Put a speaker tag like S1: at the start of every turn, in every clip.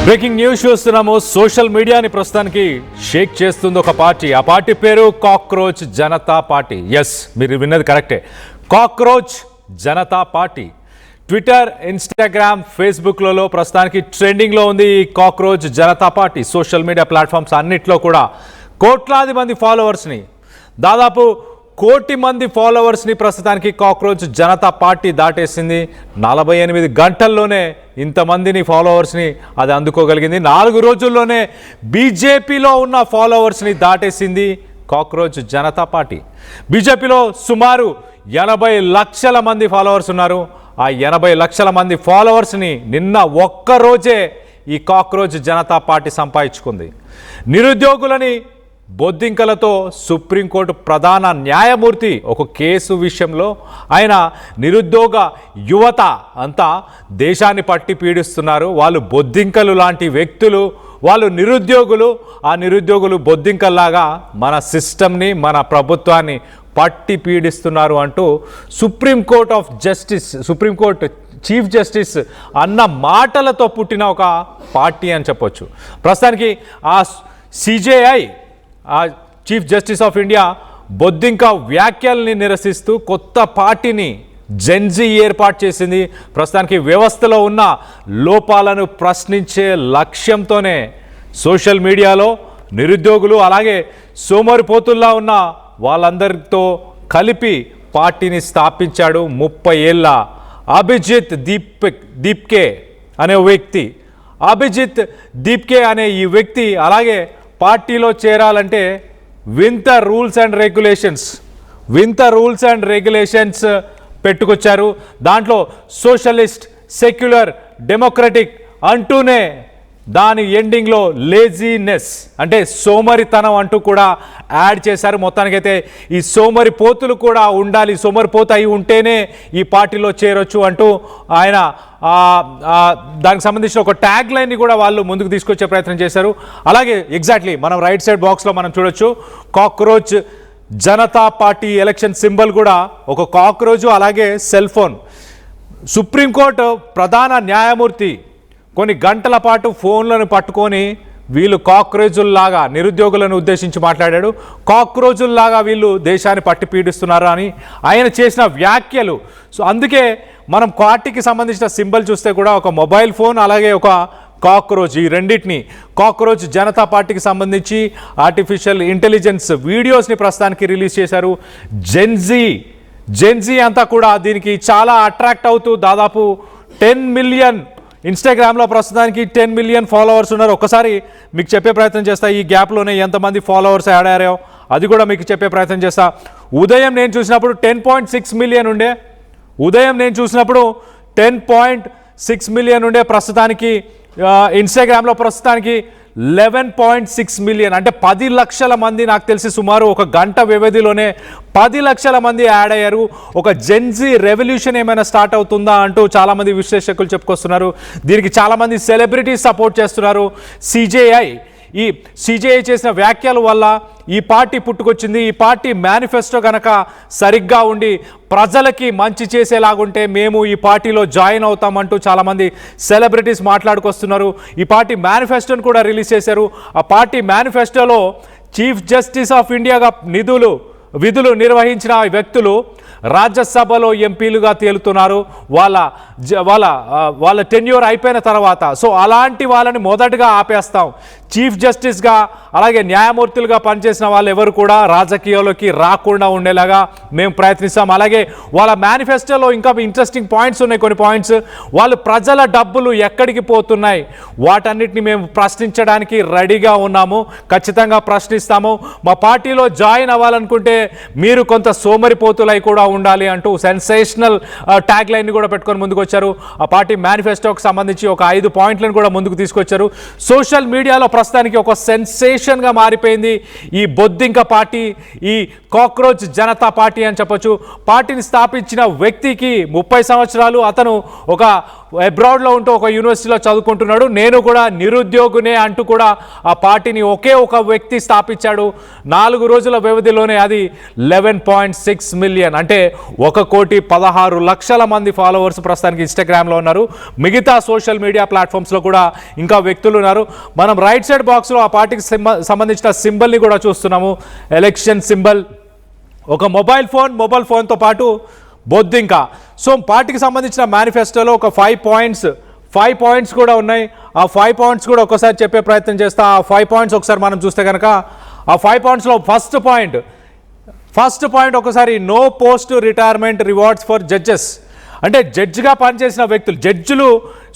S1: Breaking news చూస్తున్నాము. Social మీడియాని ప్రస్తుతానికి షేక్ చేస్తుంది ఒక పార్టీ. ఆ పార్టీ పేరు కాక్రోచ్ జనతా పార్టీ. ఎస్, మీరు విన్నది కరెక్టే. Cockroach Janata party Twitter, Instagram, ఫేస్బుక్లలో ప్రస్తుతానికి ట్రెండింగ్లో ఉంది ఈ cockroach Janata party. Social media platforms అన్నిట్లో కూడా కోట్లాది మంది ఫాలోవర్స్ని, దాదాపు 1 కోటి మంది ఫాలోవర్స్ని ప్రస్తుతానికి కాక్రోచ్ జనతా పార్టీ దాటేసింది. 48 గంటల్లోనే ఇంతమందిని ఫాలోవర్స్ని అది అందుకోగలిగింది. 4 రోజుల్లోనే బీజేపీలో ఉన్న ఫాలోవర్స్ని దాటేసింది కాక్రోచ్ జనతా పార్టీ. బీజేపీలో సుమారు 80 లక్షల మంది ఫాలోవర్స్ ఉన్నారు. ఆ 80 లక్షల మంది ఫాలోవర్స్ని నిన్న ఒక్కరోజే ఈ కాక్రోచ్ జనతా పార్టీ సంపాదించుకుంది. నిరుద్యోగులని బొద్దింకలతో సుప్రీంకోర్టు ప్రధాన న్యాయమూర్తి ఒక కేసు విషయంలో ఆయన నిరుద్యోగ యువత అంతా దేశాన్ని పట్టి పీడిస్తున్నారు, వాళ్ళు బొద్దింకలు లాంటి వ్యక్తులు, వాళ్ళు నిరుద్యోగులు, ఆ నిరుద్యోగులు బొద్దింకల్లాగా మన సిస్టమ్ని, మన ప్రభుత్వాన్ని పట్టి పీడిస్తున్నారు అంటూ సుప్రీంకోర్టు చీఫ్ జస్టిస్ అన్న మాటలతో పుట్టిన ఒక పార్టీ అని చెప్పొచ్చు. ప్రస్తుతానికి ఆ సిజేఐ, ఆ చీఫ్ జస్టిస్ ఆఫ్ ఇండియా బొద్దింక వ్యాఖ్యల్ని నిరసిస్తూ కొత్త పార్టీని జెన్జీ ఏర్పాటు చేసింది. ప్రస్తుతానికి వ్యవస్థలో ఉన్న లోపాలను ప్రశ్నించే లక్ష్యంతోనే సోషల్ మీడియాలో నిరుద్యోగులు అలాగే సోమరిపోతుల్లా ఉన్న వాళ్ళందరితో కలిపి పార్టీని స్థాపించాడు 30 ఏళ్ళ అభిజిత్ దీప్కే అనే వ్యక్తి. అభిజిత్ దీప్కే అనే ఈ వ్యక్తి అలాగే పార్టీలో చేరాలంటే వింత రూల్స్ అండ్ రెగ్యులేషన్స్ పెట్టుకొచ్చారు. దాంట్లో సోషలిస్ట్, సెక్యులర్, డెమోక్రటిక్ అంటూనే దాని ఎండింగ్లో లేజీనెస్ అంటే సోమరితనం అంటూ కూడా యాడ్ చేశారు. మొత్తానికైతే ఈ సోమరిపోతులు కూడా ఉండాలి, సోమరిపోతు అయి ఉంటేనే ఈ పార్టీలో చేరొచ్చు అంటూ ఆయన దానికి సంబంధించిన ఒక ట్యాగ్ లైన్ని కూడా వాళ్ళు ముందుకు తీసుకొచ్చే ప్రయత్నం చేశారు. అలాగే ఎగ్జాక్ట్లీ మనం రైట్ సైడ్ బాక్స్లో మనం చూడొచ్చు cockroach Janata party election symbol కూడా ఒక కాక్రోచ్ అలాగే సెల్ ఫోన్. సుప్రీంకోర్టు ప్రధాన న్యాయమూర్తి కొన్ని గంటల పాటు ఫోన్లను పట్టుకొని వీళ్ళు కాక్రోచుల్లాగా నిరుద్యోగులను ఉద్దేశించి మాట్లాడాడు. కాక్రోచుల్లాగా వీళ్ళు దేశాన్ని పట్టి పీడిస్తున్నారు అని ఆయన చేసిన వ్యాఖ్యలు. సో అందుకే మనం పార్టీకి సంబంధించిన సింబల్ చూస్తే కూడా ఒక మొబైల్ ఫోన్ అలాగే ఒక కాక్రోచ్, ఈ రెండింటిని కాక్రోచ్ జనతా పార్టీకి సంబంధించి ఆర్టిఫిషియల్ ఇంటెలిజెన్స్ వీడియోస్ని ప్రస్తుతానికి రిలీజ్ చేశారు. జెన్జీ అంతా కూడా దీనికి చాలా అట్రాక్ట్ అవుతూ దాదాపు 10 మిలియన్ ఇన్స్టాగ్రామ్లో ప్రస్తుతానికి 10 మిలియన్ ఫాలోవర్స్ ఉన్నారు. ఒకసారి మీకు చెప్పే ప్రయత్నం చేస్తా, ఈ గ్యాప్లోనే ఎంతమంది ఫాలోవర్స్ యాడ్ అయ్యారో అది కూడా మీకు చెప్పే ప్రయత్నం చేస్తా. ఉదయం నేను చూసినప్పుడు 10.6 మిలియన్ ఉండే, ఉదయం నేను చూసినప్పుడు 10.6 మిలియన్ ఉండే. ప్రస్తుతానికి ఇన్స్టాగ్రామ్లో ప్రస్తుతానికి 11.6 మిలియన్ అంటే 10 లక్షల మంది, నాకు తెలిసి సుమారు ఒక గంట వ్యవధిలోనే 10 లక్షల మంది యాడ్ అయ్యారు. ఒక జెన్జీ రెవల్యూషన్ ఏమైనా స్టార్ట్ అవుతుందా అంటూ చాలామంది విశ్లేషకులు చెప్పుకొస్తున్నారు. దీనికి చాలామంది సెలబ్రిటీస్ సపోర్ట్ చేస్తున్నారు. ఈ సిజేఐ చేసిన వ్యాఖ్యల వల్ల ఈ పార్టీ పుట్టుకొచ్చింది. ఈ పార్టీ మేనిఫెస్టో కనుక సరిగ్గా ఉండి ప్రజలకి మంచి చేసేలాగుంటే మేము ఈ పార్టీలో జాయిన్ అవుతామంటూ చాలామంది సెలబ్రిటీస్ మాట్లాడుకొస్తున్నారు. ఈ పార్టీ మేనిఫెస్టోని కూడా రిలీజ్ చేశారు. ఆ పార్టీ మేనిఫెస్టోలో చీఫ్ జస్టిస్ ఆఫ్ ఇండియాగా విధులు నిర్వహించిన వ్యక్తులు రాజ్యసభలో ఎంపీలుగా తేలుతున్నారు వాళ్ళ టెన్యూర్ అయిపోయిన తర్వాత. సో అలాంటి వాళ్ళని మొదటగా ఆపేస్తాం. చీఫ్ జస్టిస్గా అలాగే న్యాయమూర్తులుగా పనిచేసిన వాళ్ళు ఎవరు కూడా రాజకీయాల్లోకి రాకుండా ఉండేలాగా మేము ప్రయత్నిస్తాం. అలాగే వాళ్ళ మేనిఫెస్టోలో ఇంకా ఇంట్రెస్టింగ్ పాయింట్స్ ఉన్నాయి. కొన్ని పాయింట్స్, వాళ్ళు ప్రజల డబ్బులు ఎక్కడికి పోతున్నాయి వాటన్నిటిని మేము ప్రశ్నించడానికి రెడీగా ఉన్నాము, ఖచ్చితంగా ప్రశ్నిస్తాము. మా పార్టీలో జాయిన్ అవ్వాలనుకుంటే మీరు కొంత సోమరిపోతులై కూడా ఉండాలి అంటూ సెన్సేషనల్ ట్యాగ్ లైన్ కూడా పెట్టుకొని ముందుకు వచ్చారు. ఆ పార్టీ మేనిఫెస్టోకి సంబంధించి ఒక 5 పాయింట్లను కూడా ముందుకు తీసుకొచ్చారు. సోషల్ మీడియాలో ప్రస్తుతానికి ఒక సెన్సేషన్గా మారిపోయింది ఈ బొద్దింక పార్టీ, ఈ కాక్రోచ్ జనతా పార్టీ అని చెప్పొచ్చు. పార్టీని స్థాపించిన వ్యక్తికి 30 సంవత్సరాలు, అతను ఒక అబ్రాడ్లో ఉంటూ ఒక యూనివర్సిటీలో చదువుకుంటున్నాడు. నేను కూడా నిరుద్యోగునే అంటూ కూడా ఆ పార్టీని ఒకే ఒక వ్యక్తి స్థాపించాడు. 4 రోజుల వ్యవధిలోనే అది 11.6 మిలియన్ అంటే అంటే 1,16,00,000 మంది ఫాలోవర్స్ ప్రస్తుతానికి ఇన్స్టాగ్రామ్లో ఉన్నారు. మిగతా సోషల్ మీడియా ప్లాట్ఫామ్స్లో కూడా ఇంకా వ్యక్తులు ఉన్నారు. మనం రైట్ సైడ్ బాక్స్లో ఆ పార్టీకి సంబంధించిన సింబల్ని కూడా చూస్తున్నాము. ఎలక్షన్ సింబల్, ఒక మొబైల్ ఫోన్తో పాటు బొద్దింక. సో పార్టీకి సంబంధించిన మేనిఫెస్టోలో ఒక 5 పాయింట్స్ కూడా ఉన్నాయి. ఆ 5 పాయింట్స్ కూడా ఒకసారి చెప్పే ప్రయత్నం చేస్తా. ఆ 5 పాయింట్స్ ఒకసారి మనం చూస్తే కనుక ఆ 5 పాయింట్స్లో ఫస్ట్ పాయింట్ ఒకసారి no post retirement rewards for judges. అంటే జడ్జిగా పనిచేసిన వ్యక్తులు, జడ్జిలు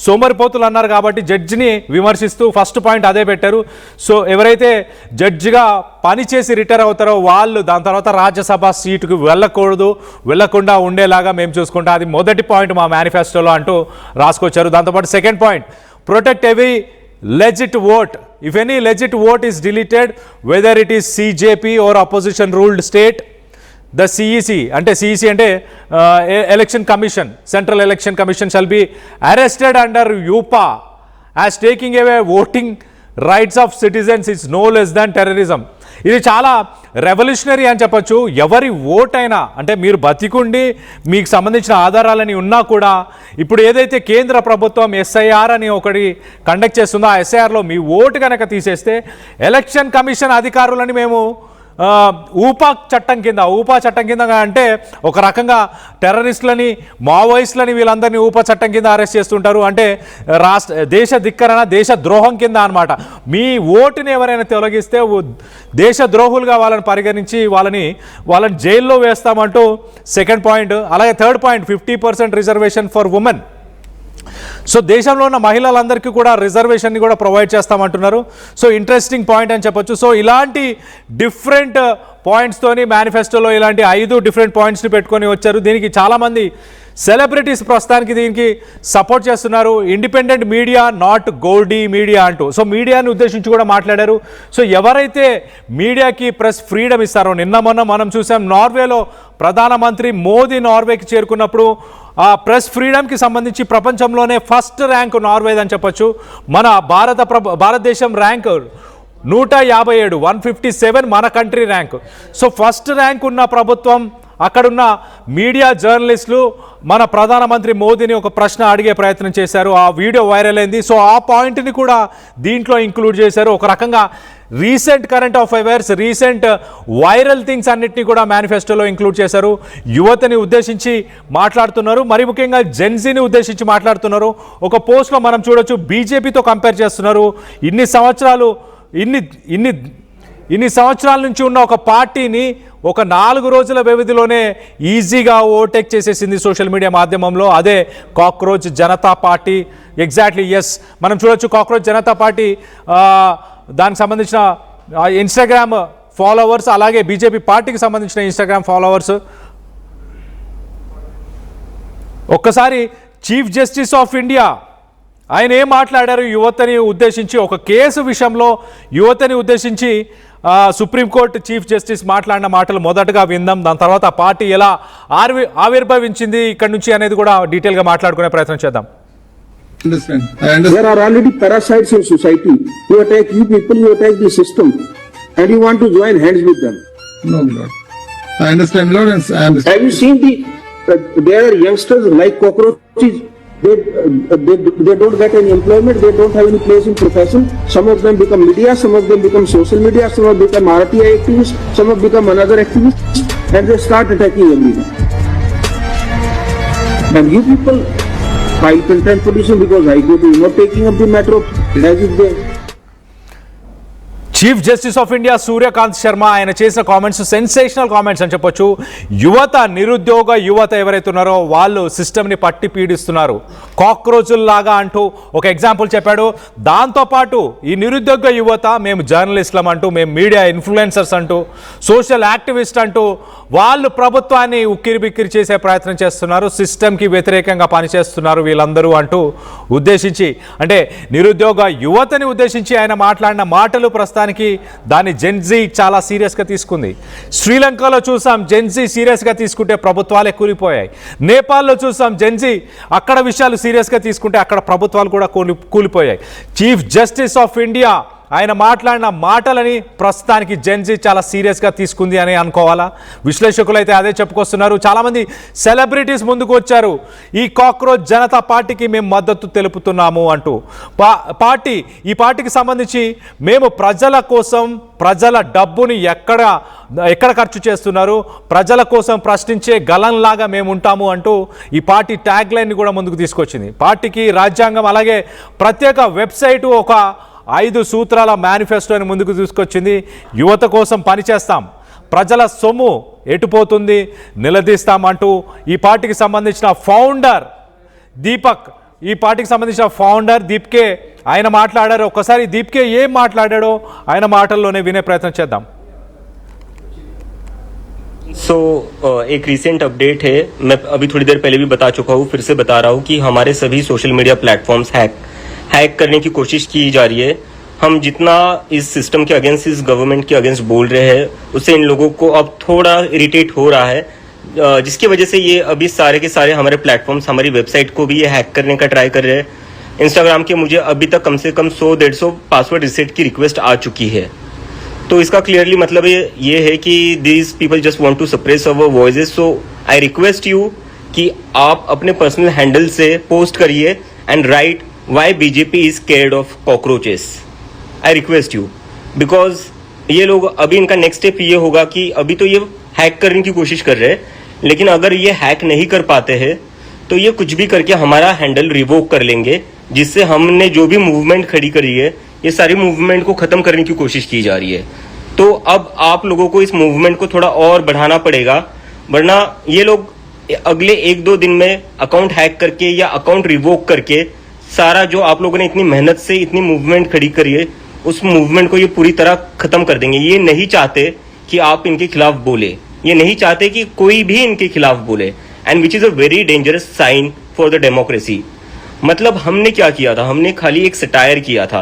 S1: సోమరిపోతులు అన్నారు కాబట్టి జడ్జిని విమర్శిస్తూ ఫస్ట్ పాయింట్ అదే పెట్టారు. సో ఎవరైతే జడ్జిగా పనిచేసి రిటైర్ అవుతారో వాళ్ళు దాని తర్వాత రాజ్యసభ సీటుకు వెళ్ళకుండా ఉండేలాగా మేము చూసుకుంటాం. అది మొదటి పాయింట్ మా మేనిఫెస్టోలో అంటూ రాసుకొచ్చారు. దాంతోపాటు second point, protect every legit vote. If any legit vote is deleted, whether it is CJP or opposition ruled state, the CEC అంటే election commission, central election commission shall be arrested under UPA as taking away voting rights of citizens is no less than terrorism. ఇది చాలా revolutionary అని చెప్పొచ్చు. ఎవరి vote అయినా, అంటే మీరు బతికుండి మీకు సంబంధించిన ఆధారాలని ఉన్నా కూడా ఇప్పుడు ఏదైతే కేంద్ర ప్రభుత్వం ఎస్ఐఆర్ అని ఒకటి కండక్ట్ చేస్తుందో ఆ ఎస్ఐఆర్లో మీ ఓటు కనుక తీసేస్తే ఎలక్షన్ కమిషన్ అధికారులని మేము ఊపా చట్టం కింద అంటే ఒక రకంగా టెర్రరిస్టులని, మావోయిస్టులని వీళ్ళందరినీ ఊపా చట్టం కింద అరెస్ట్ చేస్తుంటారు. అంటే దేశ ధిక్కరణ, దేశ ద్రోహం కింద అనమాట. మీ ఓటుని ఎవరైనా తొలగిస్తే దేశ ద్రోహులుగా వాళ్ళని పరిగణించి వాళ్ళని జైల్లో వేస్తామంటూ సెకండ్ పాయింట్. అలాగే third point, 50% reservation for women. So దేశంలో ఉన్న మహిళలందరికీ కూడా రిజర్వేషన్ని కూడా ప్రొవైడ్ చేస్తామంటున్నారు. సో ఇంట్రెస్టింగ్ పాయింట్ అని చెప్పొచ్చు. సో ఇలాంటి డిఫరెంట్ పాయింట్స్తోని మేనిఫెస్టోలో ఇలాంటి 5 డిఫరెంట్ పాయింట్స్ని పెట్టుకొని వచ్చారు. దీనికి చాలామంది సెలబ్రిటీస్ ప్రస్తుతానికి దీనికి సపోర్ట్ చేస్తున్నారు. Independent media, not Godi media అంటూ. సో మీడియాని ఉద్దేశించి కూడా మాట్లాడారు. సో ఎవరైతే మీడియాకి ప్రెస్ ఫ్రీడమ్ ఇస్తారో, మొన్న మనం చూసాం నార్వేలో ప్రధానమంత్రి మోదీ నార్వేకి చేరుకున్నప్పుడు ఆ ప్రెస్ ఫ్రీడమ్కి సంబంధించి ప్రపంచంలోనే ఫస్ట్ ర్యాంక్ నార్వేదని చెప్పొచ్చు. మన భారతదేశం ర్యాంక్ 157, 157 మన country rank. So first rank ఉన్న ప్రభుత్వం, అక్కడున్న మీడియా జర్నలిస్టులు మన ప్రధానమంత్రి మోదీని ఒక ప్రశ్న అడిగే ప్రయత్నం చేశారు. ఆ వీడియో వైరల్ అయింది. సో ఆ పాయింట్ని కూడా దీంట్లో ఇంక్లూడ్ చేశారు. ఒక రకంగా recent current affairs, recent viral things అన్నిటినీ కూడా మేనిఫెస్టోలో ఇంక్లూడ్ చేశారు. యువతని ఉద్దేశించి మాట్లాడుతున్నారు, మరి ముఖ్యంగా జెన్జీని ఉద్దేశించి మాట్లాడుతున్నారు. ఒక పోస్ట్లో మనం చూడొచ్చు, బీజేపీతో కంపేర్ చేస్తున్నారు. ఇన్ని సంవత్సరాల నుంచి ఉన్న ఒక పార్టీని ఒక 4 రోజుల వ్యవధిలోనే ఈజీగా ఓవర్టేక్ చేసేసింది సోషల్ మీడియా మాధ్యమంలో. అదే cockroach Janata party. Exactly, yes, మనం చూడొచ్చు కాక్రోచ్ జనతా పార్టీ దానికి సంబంధించిన ఇన్స్టాగ్రామ్ ఫాలోవర్స్, అలాగే బీజేపీ పార్టీకి సంబంధించిన ఇన్స్టాగ్రామ్ ఫాలోవర్స్. ఒక్కసారి చీఫ్ జస్టిస్ ఆఫ్ ఇండియా ఆయన ఏం మాట్లాడారు యువతని ఉద్దేశించి, ఒక కేసు విషయంలో యువతని ఉద్దేశించి సుప్రీంకోర్టు చీఫ్ జస్టిస్ మాట్లాడిన మాటలు మొదటగా విందాం. దాని తర్వాత ఆ పార్టీ ఎలా ఆవిర్భవించింది ఇక్కడి నుంచి అనేది కూడా డీటెయిల్గా మాట్లాడుకునే ప్రయత్నం చేద్దాం.
S2: Understand. There are already parasites in society who attack you people, who attack the system, and you want to join hands with them.
S3: No, Lord. I understand, Lord. I understand.
S2: Have you seen there are youngsters like cockroaches? They don't get any employment. They don't have any place in profession. Some of them become media. Some of them become social media. Some of them become RTI activists. Some of them become another activists, and they start attacking everyone. And you people file contempt petition because I go to not taking up the matter of as if they.
S1: Chief justice of India Suryakant Sharma ఆయన చేసిన comments sensational comments అని చెప్పొచ్చు. నిరుద్యోగ యువత ఎవరైతే ఉన్నారో వాళ్ళు సిస్టమ్ని పట్టి పీడిస్తున్నారు, కాక్రోచుల్లాగా అంటూ ఒక ఎగ్జాంపుల్ చెప్పాడు. దాంతోపాటు ఈ నిరుద్యోగ యువత మేము జర్నలిస్టులం అంటూ, మేము మీడియా ఇన్ఫ్లుయెన్సర్స్ అంటూ, సోషల్ యాక్టివిస్ట్ అంటూ వాళ్ళు ప్రభుత్వాన్ని ఉక్కిరిబిక్కిరి చేసే ప్రయత్నం చేస్తున్నారు, సిస్టమ్కి వ్యతిరేకంగా పనిచేస్తున్నారు వీళ్ళందరూ అంటూ ఉద్దేశించి, అంటే నిరుద్యోగ యువతని ఉద్దేశించి ఆయన మాట్లాడిన మాటలు ప్రస్తుతానికి దాన్ని జెన్జీ చాలా సీరియస్గా తీసుకుంది. శ్రీలంకలో చూసాం జెన్జీ సీరియస్గా తీసుకుంటే ప్రభుత్వాలే కూలిపోయాయి. నేపాల్లో చూసాం జెన్జీ అక్కడ విషయాలు సీరియస్గా తీసుకుంటే అక్కడ ప్రభుత్వాలు కూడా కూలిపోయాయి. చీఫ్ జస్టిస్ ఆఫ్ ఇండియా ఆయన మాట్లాడిన మాటలని ప్రస్తుతానికి జెన్జీ చాలా సీరియస్గా తీసుకుంది అని అనుకోవాలా? విశ్లేషకులు అయితే అదే చెప్పుకొస్తున్నారు. చాలామంది సెలబ్రిటీస్ ముందుకు వచ్చారు, ఈ కాక్రోచ్ జనతా పార్టీకి మేము మద్దతు తెలుపుతున్నాము అంటూ. ఈ పార్టీకి సంబంధించి మేము ప్రజల కోసం, ప్రజల డబ్బుని ఎక్కడ ఖర్చు చేస్తున్నారు, ప్రజల కోసం ప్రశ్నించే గలంలాగా మేము ఉంటాము అంటూ ఈ పార్టీ ట్యాగ్ లైన్ని కూడా ముందుకు తీసుకొచ్చింది. పార్టీకి రాజ్యాంగం, అలాగే ప్రత్యేక వెబ్సైటు, ఒక 5 సూత్రాల మేనిఫెస్టోని ముందుకు తీసుకొచ్చింది. యువత కోసం పనిచేస్తాం, ప్రజల సొమ్ము ఎటుపోతుంది నిలదీస్తామంటూ ఈ పార్టీకి సంబంధించిన ఫౌండర్ దీప్కే ఆయన మాట్లాడారు. ఒక్కసారి దీప్కే ఏం మాట్లాడాడో ఆయన మాటల్లోనే వినే ప్రయత్నం చేద్దాం.
S4: एक रिसेंट अपडेट है, मैं अभी थोड़ी देर पहले भी बता चुका हूँ, फिर से बता रहा हूँ कि हमारे सभी सोशल मीडिया प्लेटफॉर्म्स हैक करने की कोशिश की जा रही है. हम जितना इस सिस्टम के अगेंस्ट, इस गवर्नमेंट के अगेंस्ट बोल रहे हैं, उससे इन लोगों को अब थोड़ा इरिटेट हो रहा है, जिसकी वजह से ये अभी सारे के सारे हमारे प्लेटफॉर्म्स, हमारी वेबसाइट को भी ये हैक करने का ट्राई कर रहे हैं. इंस्टाग्राम के मुझे अभी तक कम से कम 100-150 पासवर्ड रिसेट की रिक्वेस्ट आ चुकी है. तो इसका क्लियरली मतलब ये है कि these people just want to suppress our voices. So I request you कि आप अपने पर्सनल हैंडल से पोस्ट करिए and write why BJP is scared of cockroaches. I request you, because ये लोग अभी इनका नेक्स्ट स्टेप ये होगा कि अभी तो ये हैक करने की कोशिश कर रहे हैं, लेकिन अगर ये हैक नहीं कर पाते हैं तो ये कुछ भी करके हमारा हैंडल रिवोक कर लेंगे, जिससे हमने जो भी मूवमेंट खड़ी करी है, ये सारी मूवमेंट को खत्म करने की कोशिश की जा रही है. तो अब आप लोगों को इस मूवमेंट को थोड़ा और बढ़ाना पड़ेगा, वरना ये लोग अगले 1-2 दिन में अकाउंट हैक करके या अकाउंट रिवोक करके सारा जो आप लोगों ने इतनी मेहनत से इतनी मूवमेंट खड़ी करी है, उस मूवमेंट को ये पूरी तरह खत्म कर देंगे. ये नहीं चाहते कि आप इनके खिलाफ बोले, ये नहीं चाहते कि कोई भी इनके खिलाफ बोले, and which is a very dangerous sign for the democracy. मतलब हमने क्या किया था, हमने खाली एक सटायर किया था,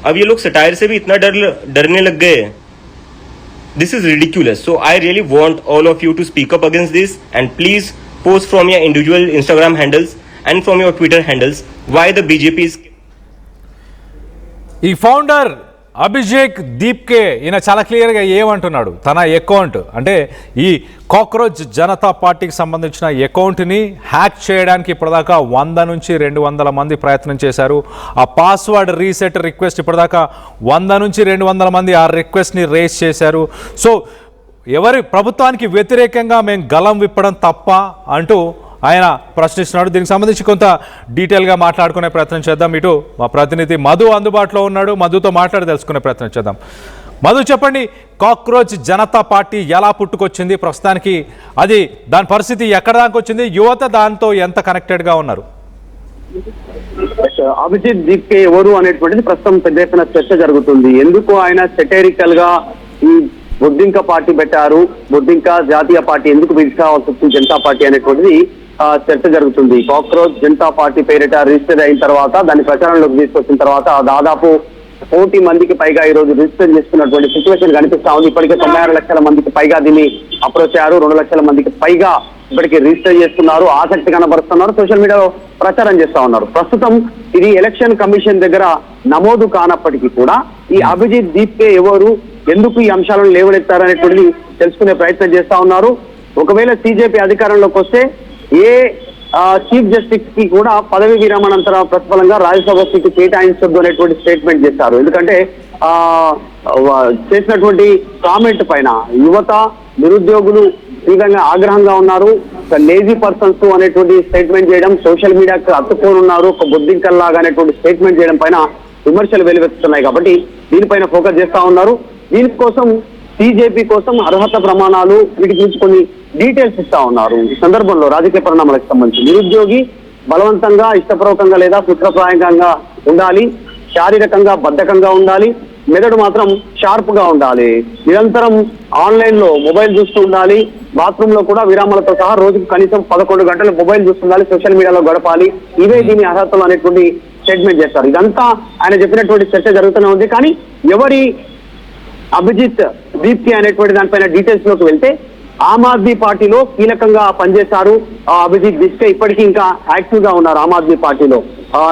S4: अब ये लोग सटायर से भी इतना डरने लग गए. This is ridiculous. So I really want all of you to speak up against this, and please post from your individual Instagram handles and from your Twitter handles why the BJP is.
S1: ఈ founder Abhishek Deepke ఈయన చాలా క్లియర్గా ఏమంటున్నాడు, తన account అంటే ఈ cockroach Janata పార్టీకి సంబంధించిన అకౌంట్ని హ్యాక్ చేయడానికి ఇప్పటిదాకా 100 నుంచి 200 మంది ప్రయత్నం చేశారు. ఆ పాస్వర్డ్ రీసెట్ రిక్వెస్ట్ ఇప్పటిదాకా 100 నుంచి 200 మంది ఆ రిక్వెస్ట్ని రేస్ చేశారు. సో ఎవరి ప్రభుత్వానికి వ్యతిరేకంగా మేము గలం విప్పడం తప్ప అంటూ ఆయన ప్రశ్నిస్తున్నాడు. దీనికి సంబంధించి కొంత డీటెయిల్గా మాట్లాడుకునే ప్రయత్నం చేద్దాం. ఇటు మా ప్రతినిధి మధు అందుబాటులో ఉన్నాడు, మధుతో మాట్లాడి తెలుసుకునే ప్రయత్నం చేద్దాం. మధు, చెప్పండి, కాక్రోచ్ జనతా పార్టీ ఎలా పుట్టుకొచ్చింది, ప్రస్తుతానికి అది దాని పరిస్థితి ఎక్కడ దాకా వచ్చింది, యువత దాంతో ఎంత కనెక్టెడ్గా ఉన్నారు?
S5: అభిజిత్ దీప్కే ఎవరు అనేటువంటిది ప్రస్తుతం పెద్ద ఎత్తున చర్చ జరుగుతుంది. ఎందుకు ఆయన సెటైరికల్ గా ఈ బొద్దింక పార్టీ పెట్టారు, బొద్దింక జాతీయ పార్టీ ఎందుకు పిలుచుకోవాల్సి వచ్చింది జనతా పార్టీ అనేటువంటిది చర్చ జరుగుతుంది. కాక్రోచ్ జనతా పార్టీ పేరిట రిజిస్టర్ అయిన తర్వాత, దాన్ని ప్రచారంలోకి తీసుకొచ్చిన తర్వాత దాదాపు 1 మందికి పైగా ఈ రోజు రిజిస్టర్ చేసుకున్నటువంటి సిచ్యువేషన్ కనిపిస్తా ఉంది. ఇప్పటికే 96 లక్షల మందికి పైగా దీన్ని అప్రోచ్ అయ్యారు. 2 లక్షల మందికి పైగా ఇప్పటికే రిజిస్టర్ చేస్తున్నారు, ఆసక్తి కనబరుస్తున్నారు, సోషల్ మీడియాలో ప్రచారం చేస్తా ఉన్నారు. ప్రస్తుతం ఇది ఎలక్షన్ కమిషన్ దగ్గర నమోదు కానప్పటికీ కూడా ఈ అభిజిత్ దీప్కే ఎవరు, ఎందుకు ఈ అంశాలను లేవనెత్తారనేటువంటిది తెలుసుకునే ప్రయత్నం చేస్తా ఉన్నారు. ఒకవేళ సిజేపీ అధికారంలోకి వస్తే ఏ చీఫ్ జస్టిస్ కి కూడా పదవి విరమణానంతర ప్రతిఫలంగా రాజ్యసభ సీటు కేటాయించొద్దు అనేటువంటి స్టేట్మెంట్ చేశారు. ఎందుకంటే చేసినటువంటి కామెంట్ పైన యువత, నిరుద్యోగులు తీవ్రంగా ఆగ్రహంగా ఉన్నారు. లేజీ పర్సన్స్ అనేటువంటి స్టేట్మెంట్ చేయడం, సోషల్ మీడియాకి అతుక్కొని ఉన్నారు, ఒక బొద్దింకల్లాగా అనేటువంటి స్టేట్మెంట్ చేయడం పైన విమర్శలు వెలువెత్తుతున్నాయి. కాబట్టి దీనిపైన ఫోకస్ చేస్తా ఉన్నారు. దీనికోసం సిజేపీ కోసం అర్హత ప్రమాణాలు, వీటి గురించి కొన్ని డీటెయిల్స్ ఇస్తా ఉన్నారు. ఈ సందర్భంలో రాజకీయ పరిణామాలకు సంబంధించి నిరుద్యోగి బలవంతంగా, ఇష్టపూర్వకంగా లేదా సూత్రప్రాయంగా ఉండాలి, శారీరకంగా బద్ధకంగా ఉండాలి, మెదడు మాత్రం షార్ప్ గా ఉండాలి, నిరంతరం ఆన్లైన్ లో మొబైల్ చూస్తూ ఉండాలి, బాత్రూమ్ లో కూడా విరామాలతో సహా రోజుకు కనీసం 11 గంటలు మొబైల్ చూస్తుండాలి, సోషల్ మీడియాలో గడపాలి, ఇవే దీని అర్హతలు అనేటువంటి స్టేట్మెంట్ చేస్తారు. ఇదంతా ఆయన చెప్పినటువంటి చర్చ జరుగుతూనే ఉంది. కానీ ఎవరి అభిజిత్ దీప్తి అనేటువంటి దానిపైన డీటెయిల్స్ లోకి వెళ్తే ఆమ్ ఆద్మీ పార్టీలో కీలకంగా పనిచేశారు. అభిజిత్ బిష్కే ఇప్పటికీ ఇంకా యాక్టివ్ గా ఉన్నారు ఆమ్ ఆద్మీ పార్టీలో.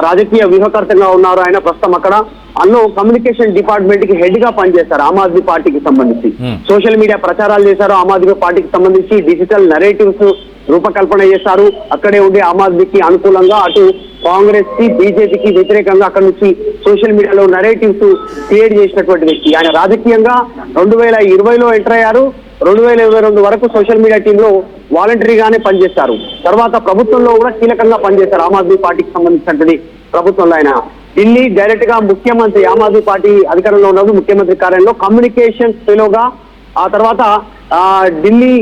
S5: రాజకీయ వ్యూహకర్తగా ఉన్నారు ఆయన ప్రస్తుతం అక్కడ. అందులో కమ్యూనికేషన్ డిపార్ట్మెంట్ కి హెడ్ గా పనిచేశారు ఆమ్ ఆద్మీ పార్టీకి సంబంధించి. సోషల్ మీడియా ప్రచారాలు చేశారు ఆమ్ ఆద్మీ పార్టీకి సంబంధించి. డిజిటల్ నరేటివ్స్ రూపకల్పన చేశారు. అక్కడే ఉండే ఆమ్ ఆద్మీకి అనుకూలంగా, అటు కాంగ్రెస్ కి బీజేపీకి వ్యతిరేకంగా అక్కడ నుంచి సోషల్ మీడియాలో నరేటివ్స్ క్రియేట్ చేసినటువంటి వ్యక్తి ఆయన. రాజకీయంగా 2020లో ఎంటర్ అయ్యారు. 2022 వరకు సోషల్ మీడియా టీమ్ లో వాలంటరీగానే పనిచేశారు. తర్వాత ప్రభుత్వంలో కూడా కీలకంగా పనిచేశారు ఆమ్ ఆద్మీ పార్టీకి సంబంధించినటువంటి ప్రభుత్వంలో ఆయన. ఢిల్లీ డైరెక్ట్ గా ముఖ్యమంత్రి, ఆమ్ ఆద్మీ పార్టీ అధికారంలో ఉన్నప్పుడు ముఖ్యమంత్రి కార్యాలయంలో కమ్యూనికేషన్ ఫెలోగా, ఆ తర్వాత ఢిల్లీ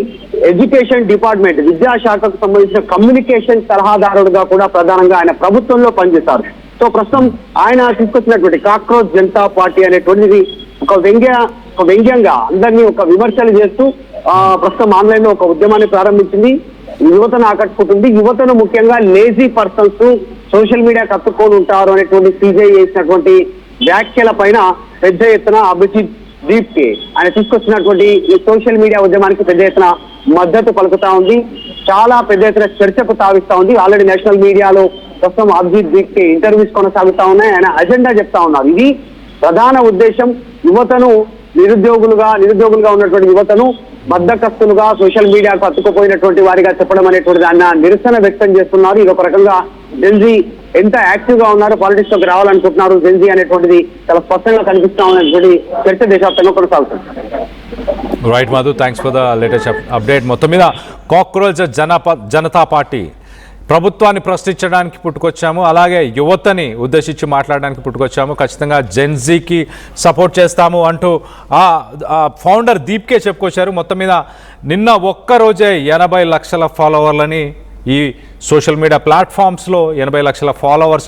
S5: ఎడ్యుకేషన్ డిపార్ట్మెంట్ విద్యాశాఖకు సంబంధించిన కమ్యూనికేషన్ సలహాదారుడుగా కూడా ప్రధానంగా ఆయన ప్రభుత్వంలో పనిచేశారు. సో ప్రస్తుతం ఆయన తీసుకొచ్చినటువంటి కాక్రోచ్ జనతా పార్టీ అనేటువంటిది ఒక వ్యంగ్యంగా అందరినీ ఒక విమర్శలు చేస్తూ ప్రస్తుతం ఆన్లైన్ లో ఒక ఉద్యమాన్ని ప్రారంభించింది. యువతను ఆకట్టుకుంటుంది. యువతను ముఖ్యంగా లేజీ పర్సన్స్ సోషల్ మీడియా కత్తుకొని ఉంటారు అనేటువంటి సీజే చేసినటువంటి వ్యాఖ్యల పైన పెద్ద ఎత్తున అభిజిత్ దీప్కే ఆయన తీసుకొచ్చినటువంటి ఈ సోషల్ మీడియా ఉద్యమానికి పెద్ద ఎత్తున మద్దతు పలుకుతా ఉంది. చాలా పెద్ద ఎత్తున చర్చకు తావిస్తా ఉంది. ఆల్రెడీ నేషనల్ మీడియాలో ప్రస్తుతం అభిజిత్ దీప్కే ఇంటర్వ్యూస్ కొనసాగుతా ఉన్నాయి. ఆయన అజెండా చెప్తా ఉన్నారు. ఇది ప్రధాన ఉద్దేశం యువతను నిరుద్యోగులుగా ఉన్నటువంటి యువతను బద్దకస్తులుగా సోషల్ మీడియాకు అతుక్కుపోయినటువంటి వారిగా చెప్పడం అనేటువంటి దాన్ని నిరసన వ్యక్తం చేస్తున్నారు. ఇది ఒక రకంగా జెన్జీ ఎంత యాక్టివ్ గా ఉన్నారు, పాలిటిక్స్ లోకి రావాలనుకుంటున్నారు జెన్జీ అనేటువంటిది చాలా స్పష్టంగా కనిపిస్తా ఉన్నటువంటి చర్చ దేశవ్యాప్తంగా కొనసాగుతుంది.
S1: Right Madhu, thanks for the latest update. మొత్తం మీద కాక్రోచ్ జనతా పార్టీ ప్రభుత్వాన్ని ప్రశ్నించడానికి పుట్టుకొచ్చాము, అలాగే యువతని ఉద్దేశించి మాట్లాడడానికి పుట్టుకొచ్చాము, ఖచ్చితంగా జెన్జీకి సపోర్ట్ చేస్తాము అంటూ ఫౌండర్ దీప్కే చెప్పుకొచ్చారు. మొత్తం మీద నిన్న ఒక్కరోజే 80 లక్షల ఫాలోవర్లని ఈ సోషల్ మీడియా ప్లాట్ఫామ్స్లో 80 లక్షల ఫాలోవర్స్